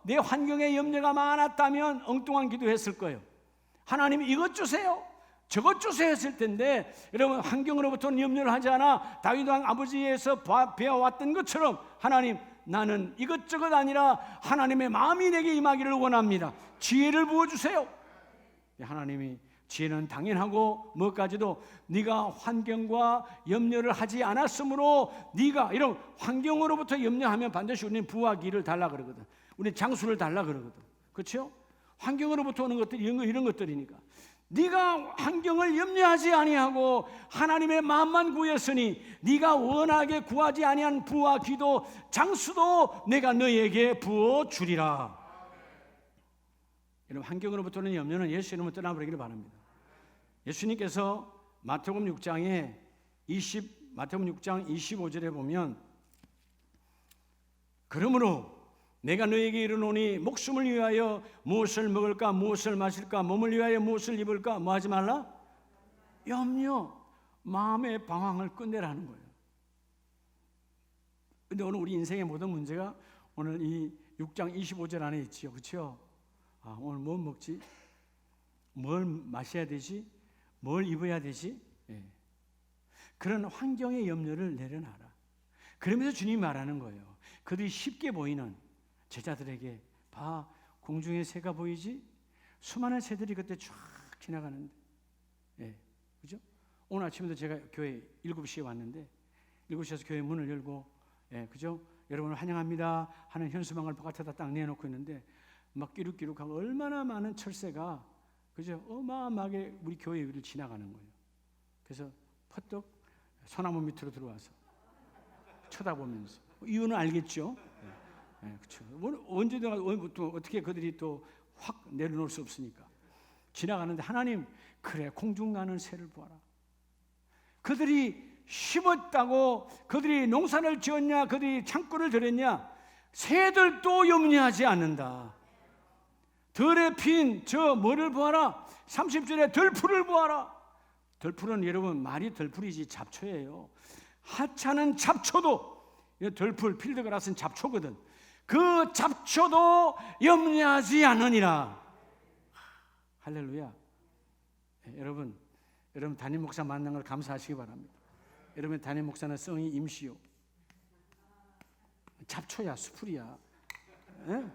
내 환경에 염려가 많았다면 엉뚱한 기도했을 거예요. 하나님, 이것 주세요, 저것 주세요 했을 텐데, 여러분, 환경으로부터는 염려를 하지 않아 다윗 왕 아버지에서 배워왔던 것처럼 하나님, 나는 이것저것 아니라 하나님의 마음이 내게 임하기를 원합니다. 지혜를 부어주세요. 하나님이 지혜는 당연하고 뭐까지도 네가 환경과 염려를 하지 않았으므로 네가 이런 환경으로부터 염려하면 반드시 우리는 부와 기를 달라 그러거든. 우리는 장수를 달라 그러거든. 그렇죠? 환경으로부터 오는 것들이 이런 것들이니까. 네가 환경을 염려하지 아니하고 하나님의 마음만 구했으니 네가 원하게 구하지 아니한 부와 기도 장수도 내가 너에게 부어 주리라. 여러분, 환경으로부터는 염려는 예수 이름으로 떠나버리기를 바랍니다. 예수님께서 마태복음 6장 25절에 보면 그러므로 내가 너에게 이르노니 목숨을 위하여 무엇을 먹을까, 무엇을 마실까, 몸을 위하여 무엇을 입을까, 뭐 하지 말라? 염려, 마음의 방황을 끝내라는 거예요. 근데 오늘 우리 인생의 모든 문제가 오늘 이 6장 25절 안에 있지요. 그렇죠? 오늘 뭐 먹지? 뭘 마셔야 되지? 뭘 입어야 되지? 예. 그런 환경의 염려를 내려놔라. 그러면서 주님이 말하는 거예요. 그들이 쉽게 보이는 제자들에게 봐, 공중에 새가 보이지? 수많은 새들이 그때 쫙 지나가는데, 예, 그죠? 오늘 아침에도 제가 교회 7시에 왔는데 7시에서 교회 문을 열고, 예, 그죠? 여러분을 환영합니다 하는 현수막을 바깥에다 딱 내놓고 있는데 막 끼룩끼룩하고 얼마나 많은 철새가, 그죠? 어마어마하게 우리 교회 위를 지나가는 거예요. 그래서 퍼뜩 소나무 밑으로 들어와서 쳐다보면서, 이유는 알겠죠? 예, 그렇죠. 언제든 또 어떻게 그들이 또 확 내려놓을 수 없으니까 지나가는데, 하나님, 그래, 공중 나는 새를 보아라. 그들이 심었다고, 그들이 농사를 지었냐, 그들이 창고를 들였냐, 새들도 염려하지 않는다. 들에 핀 저 뭐를 보아라. 30절에 들풀을 보아라. 들풀은 여러분 말이 들풀이지 잡초예요. 하찮은 잡초도, 들풀, 필드그라스는 잡초거든. 그 잡초도 염려하지 않으니라. 할렐루야. 네, 여러분 담임 목사 만난 걸 감사하시기 바랍니다. 여러분 담임 목사는 성이 임시요. 잡초야, 수풀이야. 네?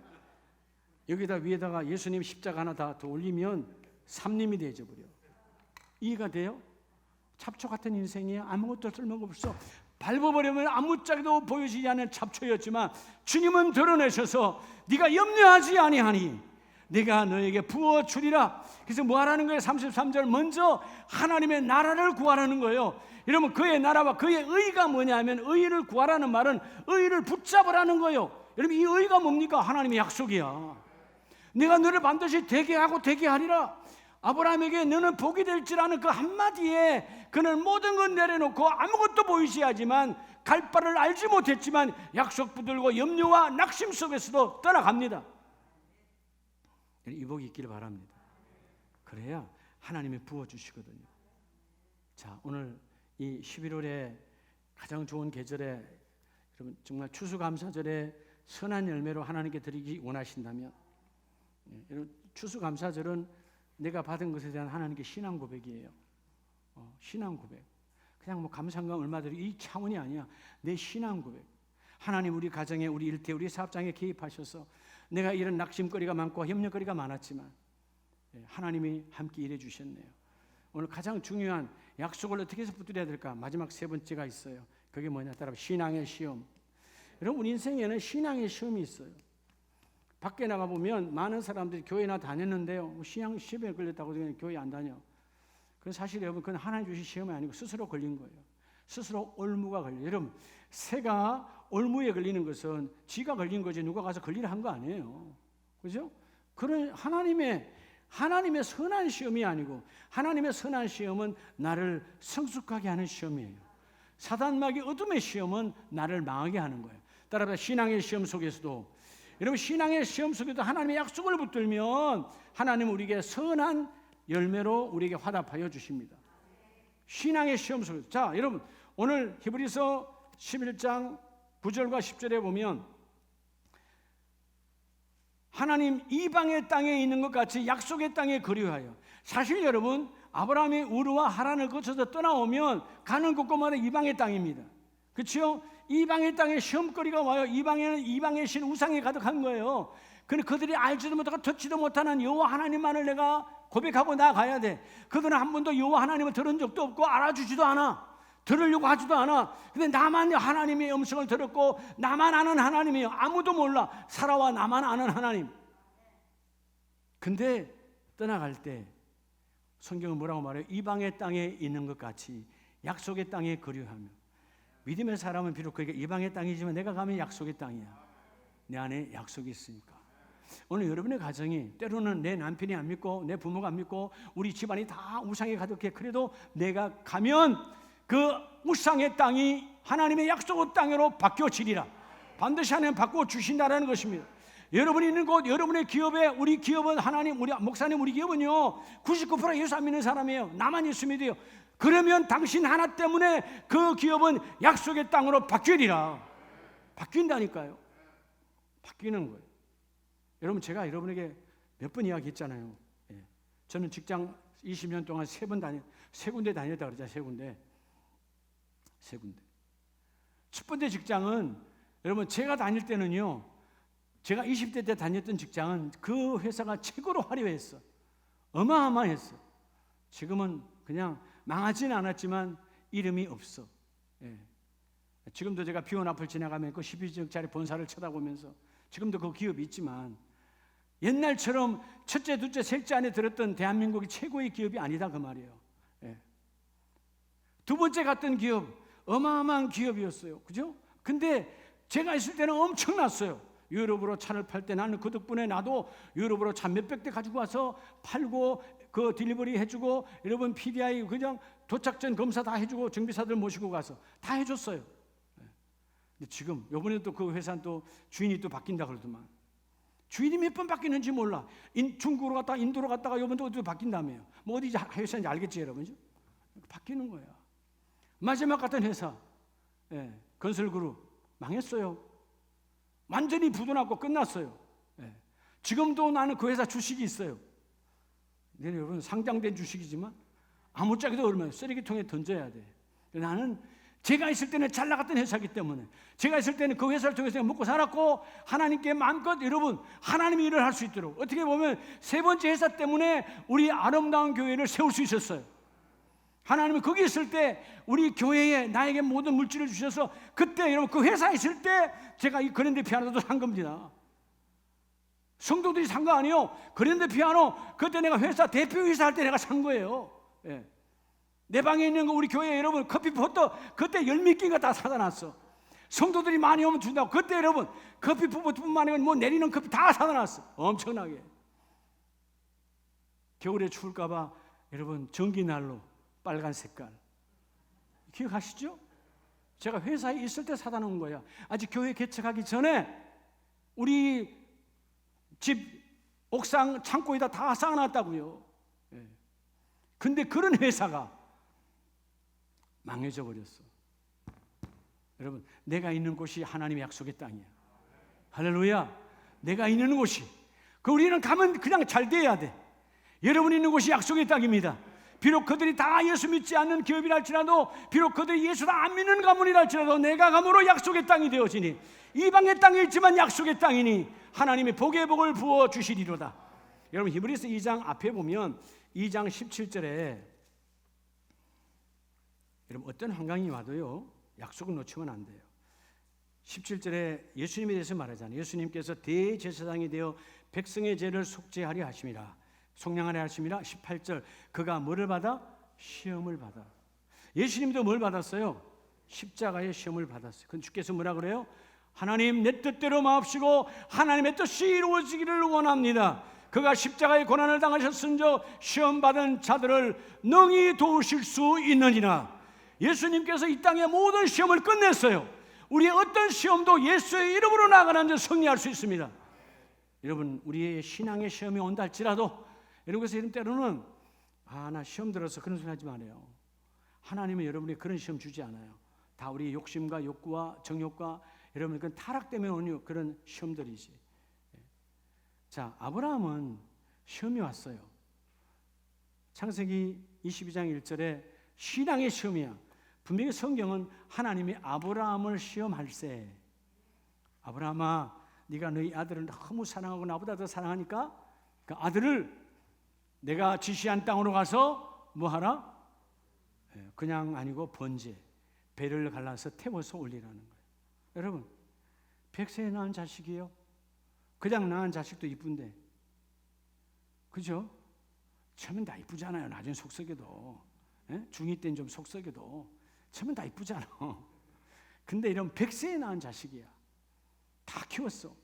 여기다 위에다가 예수님 십자가 하나 더 올리면 삼림이 되어져 버려. 이해가 돼요? 잡초 같은 인생이야. 아무것도 쓸모가 없어. 밟아버리면 아무짝에도 보여지지 않는 잡초였지만 주님은 드러내셔서 네가 염려하지 아니하니 내가 너에게 부어주리라. 그래서 뭐 하라는 거예요? 33절, 먼저 하나님의 나라를 구하라는 거예요. 여러분, 그의 나라와 그의 의가 뭐냐면, 의를 구하라는 말은 의를 붙잡으라는 거예요. 여러분, 이 의가 뭡니까? 하나님의 약속이야. 내가 너를 반드시 되게 하고 되게 하리라. 아브라함에게 너는 복이 될지라는 그 한마디에 그는 모든 걸 내려놓고 아무것도 보이지 하지만 갈 바를 알지 못했지만 약속 붙들고 염려와 낙심 속에서도 떠나갑니다. 이 복이 있기를 바랍니다. 그래야 하나님이 부어주시거든요. 자, 오늘 이 11월에 가장 좋은 계절에, 여러분 정말 추수감사절에 선한 열매로 하나님께 드리기 원하신다면, 여러분 추수감사절은 내가 받은 것에 대한 하나님께 신앙 고백이에요. 신앙 고백. 그냥 뭐 감상감 얼마 드리고 이 차원이 아니야. 내 신앙 고백. 하나님, 우리 가정에, 우리 일터에, 우리 사업장에 개입하셔서 내가 이런 낙심거리가 많고 협력거리가 많았지만 하나님이 함께 일해 주셨네요. 오늘 가장 중요한 약속을 어떻게 해서 붙들어야 될까? 마지막 세 번째가 있어요. 그게 뭐냐? 따라 신앙의 시험. 여러분, 우리 인생에는 신앙의 시험이 있어요. 밖에 나가보면 많은 사람들이 교회나 다녔는데요, 신앙 시험에 걸렸다고 그냥 교회 안 다녀. 그건 사실 여러분, 그건 하나님 주신 시험이 아니고 스스로 걸린 거예요. 스스로 올무가 걸려요. 여러분, 새가 올무에 걸리는 것은 지가 걸린 거지 누가 가서 걸리라 한 거 아니에요. 그죠? 그런 하나님의 선한 시험이 아니고, 하나님의 선한 시험은 나를 성숙하게 하는 시험이에요. 사단마귀 어둠의 시험은 나를 망하게 하는 거예요. 따라서 신앙의 시험 속에서도, 여러분 신앙의 시험 속에도 하나님의 약속을 붙들면 하나님은 우리에게 선한 열매로 우리에게 화답하여 주십니다. 신앙의 시험 속에서. 자, 여러분 오늘 히브리서 11장 9절과 10절에 보면 하나님 이방의 땅에 있는 것 같이 약속의 땅에 그리하여. 사실 여러분, 아브라함이 우르와 하란을 거쳐서 떠나오면 가는 곳곳마다 이방의 땅입니다. 그렇죠? 이방의 땅에 시험거리가 와요. 이방에는 이방의 신 우상이 가득한 거예요. 근데 그들이 알지도 못하고 듣지도 못하는 여호와 하나님만을 내가 고백하고 나가야 돼. 그들은 한 번도 여호와 하나님을 들은 적도 없고 알아주지도 않아. 들으려고 하지도 않아. 근데 나만 하나님의 음성을 들었고 나만 아는 하나님이에요. 아무도 몰라. 살아와 나만 아는 하나님. 근데 떠나갈 때 성경은 뭐라고 말해요? 이방의 땅에 있는 것 같이 약속의 땅에 거류하며. 믿음의 사람은 비록 그게 이방의 땅이지만 내가 가면 약속의 땅이야. 내 안에 약속이 있으니까. 오늘 여러분의 가정이 때로는 내 남편이 안 믿고 내 부모가 안 믿고 우리 집안이 다 우상에 가득해. 그래도 내가 가면 그 우상의 땅이 하나님의 약속의 땅으로 바뀌어지리라. 반드시 하나님 바꿔주신다라는 것입니다. 여러분이 있는 곳, 여러분의 기업에, 우리 기업은 하나님, 우리 목사님, 우리 기업은요 99% 예수 안 믿는 사람이에요. 나만 예수 믿어요. 그러면 당신 하나 때문에 그 기업은 약속의 땅으로 바뀌리라. 바뀐다니까요. 바뀌는 거예요. 여러분, 제가 여러분에게 몇 번 이야기했잖아요. 저는 직장 20년 동안 세 군데 다녔다 그러잖아요. 세 군데. 세 군데. 첫 번째 직장은 여러분 제가 다닐 때는요, 제가 20대 때 다녔던 직장은 그 회사가 최고로 화려했어. 어마어마했어. 지금은 그냥 망하지는 않았지만 이름이 없어. 예. 지금도 제가 비온 앞을 지나가면 그 12층짜리 본사를 쳐다보면서 지금도 그 기업이 있지만 옛날처럼 첫째, 둘째, 셋째 안에 들었던 대한민국이 최고의 기업이 아니다 그 말이에요. 예. 두 번째 갔던 기업 어마어마한 기업이었어요. 그죠? 근데 제가 있을 때는 엄청났어요. 유럽으로 차를 팔 때 나는 그 덕분에 나도 유럽으로 차 몇백 대 가지고 와서 팔고 그 딜리버리 해주고 여러분 PDI 그냥 도착 전 검사 다 해주고 정비사들 모시고 가서 다 해줬어요. 근데 지금 요번에 또 그 회사는 또 주인이 또 바뀐다 그러더만. 주인이 몇 번 바뀌는지 몰라. 중국으로 갔다가 인도로 갔다가 요번 또 바뀐다며요. 뭐 어디 회사인지 알겠지 여러분? 바뀌는 거야. 마지막 같은 회사, 예, 건설그룹 망했어요. 완전히 부도났고 끝났어요. 예. 지금도 나는 그 회사 주식이 있어요. 네, 여러분 상장된 주식이지만 아무짝에도 얼마예요. 쓰레기통에 던져야 돼. 나는 제가 있을 때는 잘 나갔던 회사이기 때문에 제가 있을 때는 그 회사를 통해서 먹고 살았고 하나님께 마음껏 여러분 하나님의 일을 할 수 있도록 어떻게 보면 세 번째 회사 때문에 우리 아름다운 교회를 세울 수 있었어요. 하나님은 거기 있을 때 우리 교회에 나에게 모든 물질을 주셔서 그때 여러분 그 회사에 있을 때 제가 이 그랜드 피아노도 산 겁니다. 성도들이 산 거 아니에요. 그랜드 피아노 그때 내가 회사 대표이사 할 때 내가 산 거예요. 예. 내 방에 있는 거 우리 교회 여러분 커피포터 그때 열 몇 개가 다 사다 놨어. 성도들이 많이 오면 준다고. 그때 여러분 커피포터뿐만 아니라 뭐 내리는 커피 다 사다 놨어. 엄청나게. 겨울에 추울까 봐 여러분 전기난로 빨간 색깔 기억하시죠? 제가 회사에 있을 때 사다 놓은 거야. 아직 교회 개척하기 전에 우리 집 옥상 창고에다 다 쌓아놨다고요. 예. 근데 그런 회사가 망해져 버렸어. 여러분 내가 있는 곳이 하나님의 약속의 땅이야. 할렐루야. 내가 있는 곳이 그 우리는 가면 그냥 잘 돼야 돼. 여러분 있는 곳이 약속의 땅입니다. 비록 그들이 다 예수 믿지 않는 기업이라 할지라도 비록 그들이 예수 다 안 믿는 가문이라 할지라도 내가 가므로 약속의 땅이 되어지니 이방의 땅에 있지만 약속의 땅이니 하나님의 복의 복을 부어 주시리로다. 여러분 히브리서 2장 앞에 보면 2장 17절에 여러분 어떤 환경이 와도요 약속을 놓치면 안 돼요. 17절에 예수님에 대해서 말하잖아요. 예수님께서 대제사장이 되어 백성의 죄를 속죄하려 하심이라 속량하려 하심이라. 18절 그가 뭐를 받아? 시험을 받아. 예수님도 뭘 받았어요? 십자가의 시험을 받았어요. 그럼 주께서 뭐라 그래요? 하나님 내 뜻대로 마옵시고 하나님의 뜻이 이루어지기를 원합니다. 그가 십자가의 고난을 당하셨은즉 시험받은 자들을 능히 도우실 수 있느니라. 예수님께서 이 땅의 모든 시험을 끝냈어요. 우리의 어떤 시험도 예수의 이름으로 나아가는 데 승리할 수 있습니다. 여러분 우리의 신앙의 시험이 온다 할지라도 여러분 그래서 이런 때로는 나 시험 들어서 그런 소리 하지 마세요. 하나님은 여러분에게 그런 시험 주지 않아요. 다 우리 욕심과 욕구와 정욕과 여러분 그건 타락 때문에 오는 그런 시험들이지. 자 아브라함은 시험이 왔어요. 창세기 22장 1절에 신앙의 시험이야. 분명히 성경은 하나님이 아브라함을 시험할세. 아브라함아 네가 너희 아들을 너무 사랑하고 나보다 더 사랑하니까 그 아들을 내가 지시한 땅으로 가서 뭐하라? 그냥 아니고 번제 배를 갈라서 태워서 올리라는 거예요. 여러분 100세에 낳은 자식이요 그냥 낳은 자식도 이쁜데 그죠? 처음엔 다 이쁘잖아요. 나중에 속썩여도 중2 때는 좀 속썩여도 처음엔 다 이쁘잖아. 근데 이런 100세에 낳은 자식이야. 다 키웠어.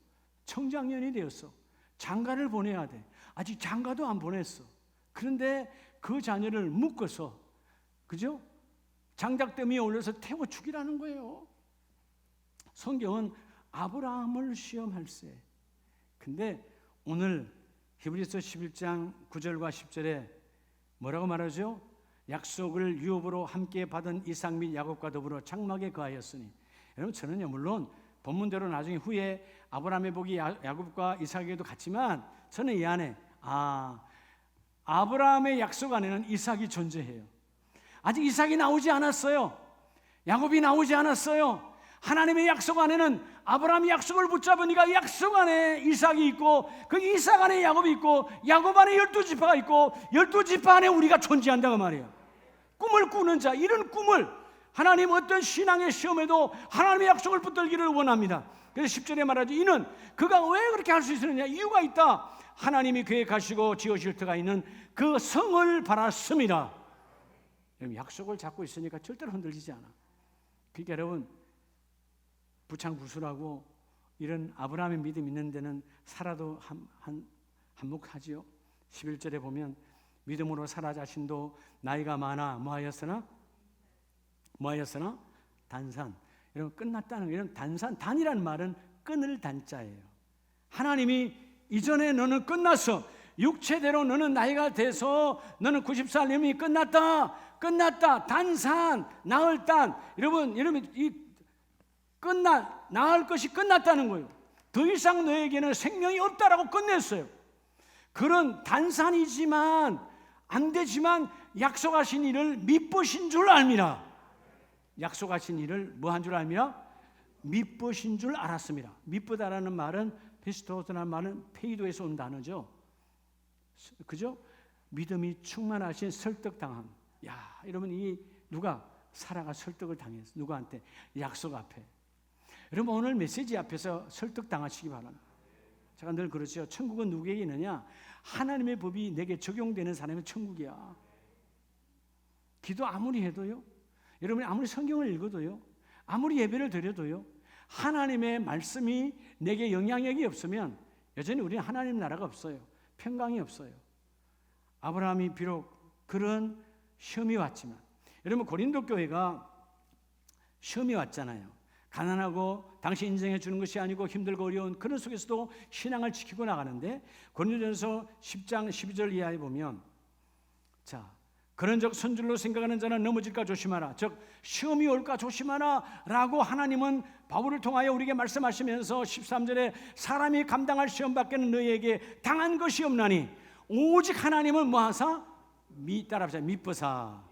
청장년이 되었어. 장가를 보내야 돼. 아직 장가도 안 보냈어. 그런데 그 자녀를 묶어서 그죠? 장작더미에 올려서 태워 죽이라는 거예요. 성경은 아브라함을 시험할세. 근데 오늘 히브리서 11장 9절과 10절에 뭐라고 말하죠? 약속을 유업으로 함께 받은 이삭 및 야곱과 더불어 장막에 거하였으니. 여러분 저는요 물론 본문대로 나중에 후에 아브라함의 복이 야곱과 이삭에게도 갔지만 저는 이 안에 아브라함의 약속 안에는 이삭이 존재해요. 아직 이삭이 나오지 않았어요. 야곱이 나오지 않았어요. 하나님의 약속 안에는 아브라함이 약속을 붙잡으니까 약속 안에 이삭이 있고, 그 이삭 안에 야곱이 있고, 야곱 안에 12지파가 있고, 12지파 안에 우리가 존재한다고 말이에요. 꿈을 꾸는 자, 이런 꿈을 하나님 어떤 신앙의 시험에도 하나님의 약속을 붙들기를 원합니다. 그래서 10절에 말하죠. 이는 그가 왜 그렇게 할 수 있느냐? 이유가 있다. 하나님이 계획하시고 지으실 터가 있는 그 성을 바랐습니다. 약속을 잡고 있으니까 절대로 흔들리지 않아. 그러니까 여러분, 부창부수라고 이런 아브라함의 믿음 있는 데는 살아도 한몫하지요. 11절에 보면 믿음으로 사라 자신도 나이가 많아 뭐하였으나 단산. 이런 끝났다는, 이런 단이라는 말은 끊을 단자예요. 하나님이 이전에 너는 끝났어. 육체대로 너는 나이가 돼서 너는 90살님이 끝났다. 단산, 나을 단. 여러분 이 나을 것이 끝났다는 거예요. 더 이상 너에게는 생명이 없다라고 끝냈어요. 그런 단산이지만 안 되지만 약속하신 일을 믿으신 줄 압니다. 약속하신 일을 뭐한 줄 압니다? 믿으신 줄 알았습니다. 믿보다라는 말은, 피스토스라는 말은 페이도에서 온 단어죠. 그죠? 믿음이 충만하신 설득당함. 야, 여러분, 이 누가 사라가 설득을 당했어. 누구한테? 약속 앞에. 여러분, 오늘 메시지 앞에서 설득당하시기 바랍니다. 제가 늘 그러죠. 천국은 누구에게 있느냐? 하나님의 법이 내게 적용되는 사람이 천국이야. 기도 아무리 해도요, 여러분이 아무리 성경을 읽어도요, 아무리 예배를 드려도요, 하나님의 말씀이 내게 영향력이 없으면 여전히 우리는 하나님 나라가 없어요. 평강이 없어요. 아브라함이 비록 그런 시험이 왔지만, 여러분 고린도 교회가 시험이 왔잖아요. 가난하고 당시 인정해 주는 것이 아니고 힘들고 어려운 그런 속에서도 신앙을 지키고 나가는데, 고린도전서 10장 12절 이하에 보면, 자, 그런즉 선줄로 생각하는 자는 넘어질까 조심하라. 즉 시험이 올까 조심하라 라고 하나님은 바울을 통하여 우리에게 말씀하시면서 13절에 사람이 감당할 시험밖에는 너희에게 당한 것이 없나니 오직 하나님은 뭐하사? 따라합시다. 미쁘사.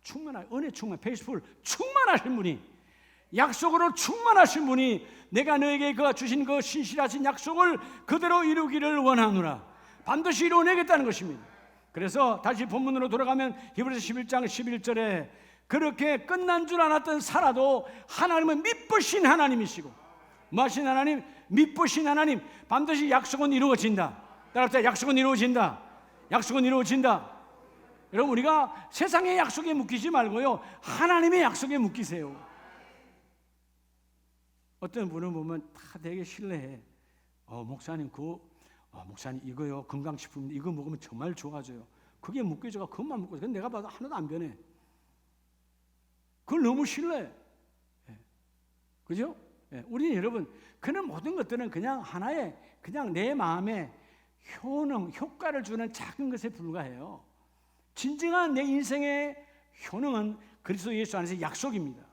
충만한 은혜 충만, 페이스풀 충만하신 분이, 약속으로 충만하신 분이 내가 너에게 그가 주신 그 신실하신 약속을 그대로 이루기를 원하노라. 반드시 이루어내겠다는 것입니다. 그래서 다시 본문으로 돌아가면 히브리서 11장 11절에 그렇게 끝난 줄 알았던 사라도 하나님은 믿으신 하나님이시고, 뭐하신 하나님? 믿으신 하나님. 반드시 약속은 이루어진다. 따라합시다. 약속은 이루어진다. 약속은 이루어진다. 여러분, 우리가 세상의 약속에 묶이지 말고요, 하나님의 약속에 묶이세요. 어떤 분은 보면 다 되게 신뢰해. 목사님 목사님 이거요, 건강식품 이거 먹으면 정말 좋아져요. 그게 묶여져가 그것만 먹고, 근데 내가 봐도 하나도 안 변해. 그걸 너무 신뢰해. 그죠? 우리는 여러분, 그런 모든 것들은 그냥 하나의, 그냥 내 마음에 효과를 주는 작은 것에 불과해요. 진정한 내 인생의 효능은 그리스도 예수 안에서 약속입니다.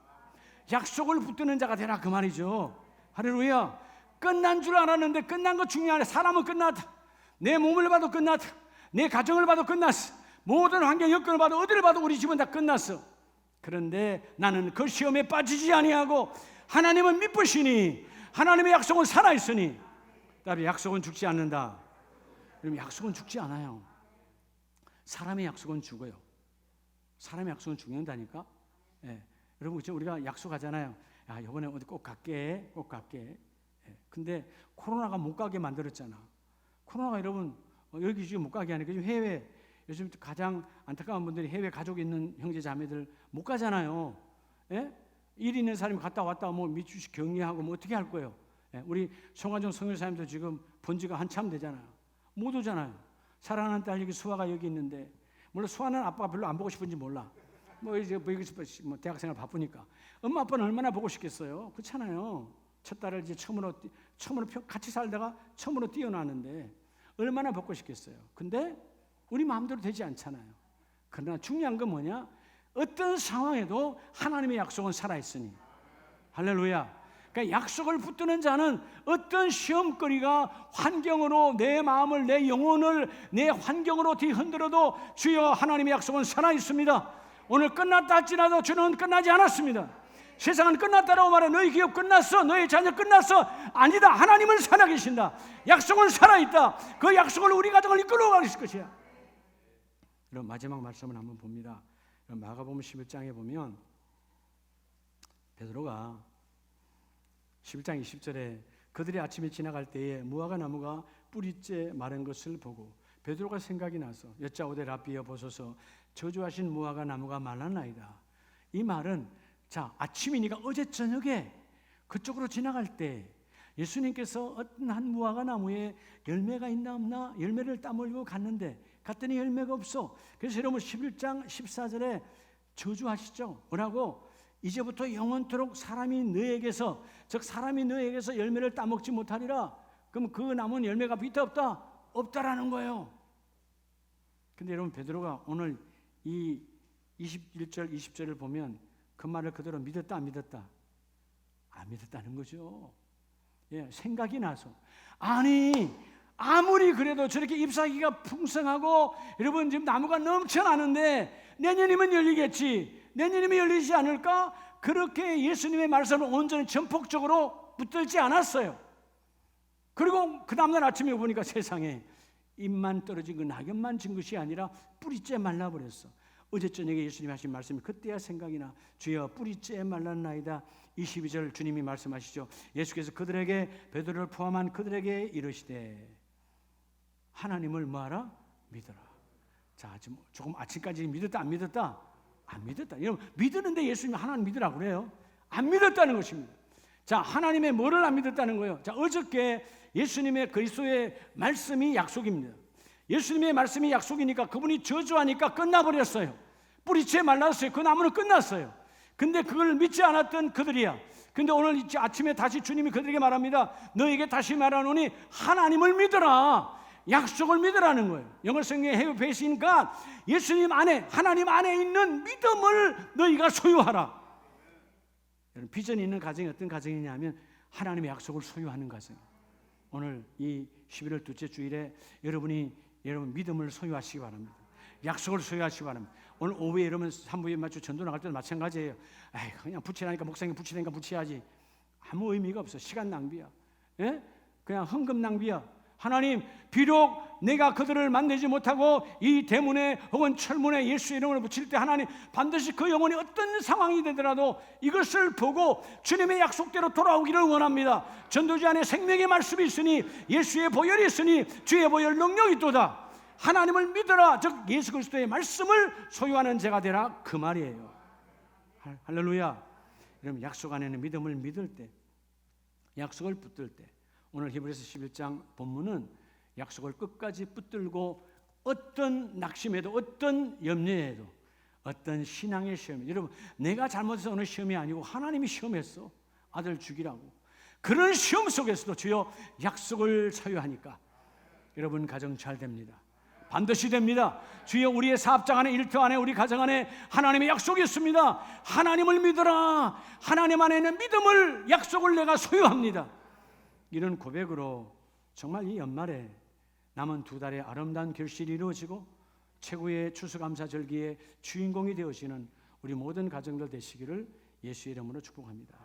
약속을 붙드는 자가 되라, 그 말이죠. 할렐루야. 끝난 줄 알았는데 끝난 거 중요하네. 사람은 끝났다. 내 몸을 봐도 끝났다. 내 가정을 봐도 끝났어. 모든 환경 여건을 봐도, 어디를 봐도 우리 집은 다 끝났어. 그런데 나는 그 시험에 빠지지 아니하고 하나님은 믿으시니 하나님의 약속은 살아있으니. 따로 약속은 죽지 않는다. 여러분, 약속은 죽지 않아요. 사람의 약속은 죽어요. 사람의 약속은 죽는다니까. 여러분, 우리가 약속하잖아요. 야, 이번에 어디 꼭 갈게. 근데 코로나가 못 가게 만들었잖아. 코로나가 여러분 여기 지금 못 가게 하니까 해외, 요즘 가장 안타까운 분들이 해외 가족 있는 형제 자매들 못 가잖아요. 일 있는 사람이 갔다 왔다 뭐 미주식 격리하고 뭐 어떻게 할 거예요? 우리 송화정 성교사님도 지금 본 지가 한참 되잖아요. 못 오잖아요. 사랑하는 딸 여기 수아가 여기 있는데, 물론 수아는 아빠가 별로 안 보고 싶은지 몰라. 뭐 이제 뭐 대학생활 바쁘니까. 엄마 아빠는 얼마나 보고 싶겠어요. 그렇잖아요. 첫 딸을 이제 처음으로 같이 살다가 처음으로 뛰어나는데 얼마나 보고 싶겠어요. 근데 우리 마음대로 되지 않잖아요. 그러나 중요한 건 뭐냐? 어떤 상황에도 하나님의 약속은 살아있으니. 할렐루야. 그러니까 약속을 붙드는 자는 어떤 시험거리가 환경으로 내 마음을, 내 영혼을, 내 환경으로 뒤흔들어도 주여 하나님의 약속은 살아있습니다. 오늘 끝났다 할지라도 주는 끝나지 않았습니다. 세상은 끝났다라고 말해 너희 기업 끝났어, 너희 자녀 끝났어. 아니다. 하나님은 살아계신다. 약속은 살아있다. 그 약속을 우리 가정을 이끌어가실 것이야. 그럼 마지막 말씀을 한번 봅니다. 마가복음 11장에 보면 베드로가 11장 20절에 그들이 아침에 지나갈 때에 무화과 나무가 뿌리째 마른 것을 보고 베드로가 생각이 나서 여짜오되 랍비여 보소서 저주하신 무화과 나무가 말랐나이다. 이 말은 자, 아침이니까 어제 저녁에 그쪽으로 지나갈 때 예수님께서 어떤 한 무화과 나무에 열매가 있나 없나 열매를 따먹으려고 갔더니 열매가 없어. 그래서 여러분 11장 14절에 저주하시죠. 뭐라고? 이제부터 영원토록 사람이 너에게서 즉 사람이 너에게서 열매를 따먹지 못하리라. 그럼 그 나무는 열매가 있다 없다? 없다라는 거예요. 근데 여러분 베드로가 오늘 이 21절 20절을 보면 그 말을 그대로 믿었다 안 믿었다? 안 믿었다는 거죠. 예, 생각이 나서 아니 아무리 그래도 저렇게 잎사귀가 풍성하고 여러분 지금 나무가 넘쳐나는데 내년이면 열리겠지, 내년이면 열리지 않을까? 그렇게 예수님의 말씀을 온전히 전폭적으로 붙들지 않았어요. 그리고 그 다음날 아침에 보니까 세상에 잎만 떨어진 그 낙엽만 진 것이 아니라 뿌리째 말라버렸어. 어제 저녁에 예수님이 하신 말씀이 그때야 생각이 나. 주여 뿌리째 말랐나이다. 22절 주님이 말씀하시죠. 예수께서 그들에게 베드로를 포함한 그들에게 이르시되 하나님을 뭐하라? 믿어라. 자, 지금 조금 아침까지 믿었다 안 믿었다? 안 믿었다. 여러분 믿었는데 예수님이 하나님 믿으라고 그래요? 안 믿었다는 것입니다. 자, 하나님의 뭐를 안 믿었다는 거예요? 자, 어저께 예수님의 그리스도의 말씀이 약속입니다. 예수님의 말씀이 약속이니까 그분이 저주하니까 끝나버렸어요. 뿌리채 말랐어요. 그 나무는 끝났어요. 근데 그걸 믿지 않았던 그들이야. 근데 오늘 아침에 다시 주님이 그들에게 말합니다. 너에게 다시 말하노니 하나님을 믿어라. 약속을 믿으라는 거예요. 영어 성경에 have faith이니까 예수님 안에 하나님 안에 있는 믿음을 너희가 소유하라. 비전이 있는 가정이 어떤 가정이냐면 하나님의 약속을 소유하는 가정. 오늘 이 11월 둘째 주일에 여러분 믿음을 소유하시기 바랍니다. 약속을 소유하시기 바랍니다. 오늘 오후에 여러분 산부에 맞춰 전도 나갈 때도 마찬가지예요. 에이, 그냥 붙이라니까 목사님 붙이라니까 붙여야지. 아무 의미가 없어. 시간 낭비야. 예? 그냥 헌금 낭비야. 하나님 비록 내가 그들을 만나지 못하고 이 대문에 혹은 철문에 예수의 이름을 붙일 때 하나님 반드시 그 영혼이 어떤 상황이 되더라도 이것을 보고 주님의 약속대로 돌아오기를 원합니다. 전도지 안에 생명의 말씀이 있으니 예수의 보혈이 있으니 주의 보혈 능력이 있도다. 하나님을 믿어라. 즉 예수 그리스도의 말씀을 소유하는 자가 되라. 그 말이에요. 할렐루야. 여러분 약속 안에는 믿음을 믿을 때 약속을 붙들 때 오늘 히브리서 11장 본문은 약속을 끝까지 붙들고 어떤 낙심에도 어떤 염려에도 어떤 신앙의 시험에 여러분 내가 잘못해서 오는 시험이 아니고 하나님이 시험했어. 아들 죽이라고. 그런 시험 속에서도 주여 약속을 소유하니까 여러분 가정 잘 됩니다. 반드시 됩니다. 주여 우리의 사업장 안에 일터 안에 우리 가정 안에 하나님의 약속이 있습니다. 하나님을 믿어라. 하나님 안에 있는 믿음을 약속을 내가 소유합니다. 이런 고백으로 정말 이 연말에 남은 2달의 아름다운 결실이 이루어지고 최고의 추수감사절기의 주인공이 되어지는 우리 모든 가정들 되시기를 예수의 이름으로 축복합니다.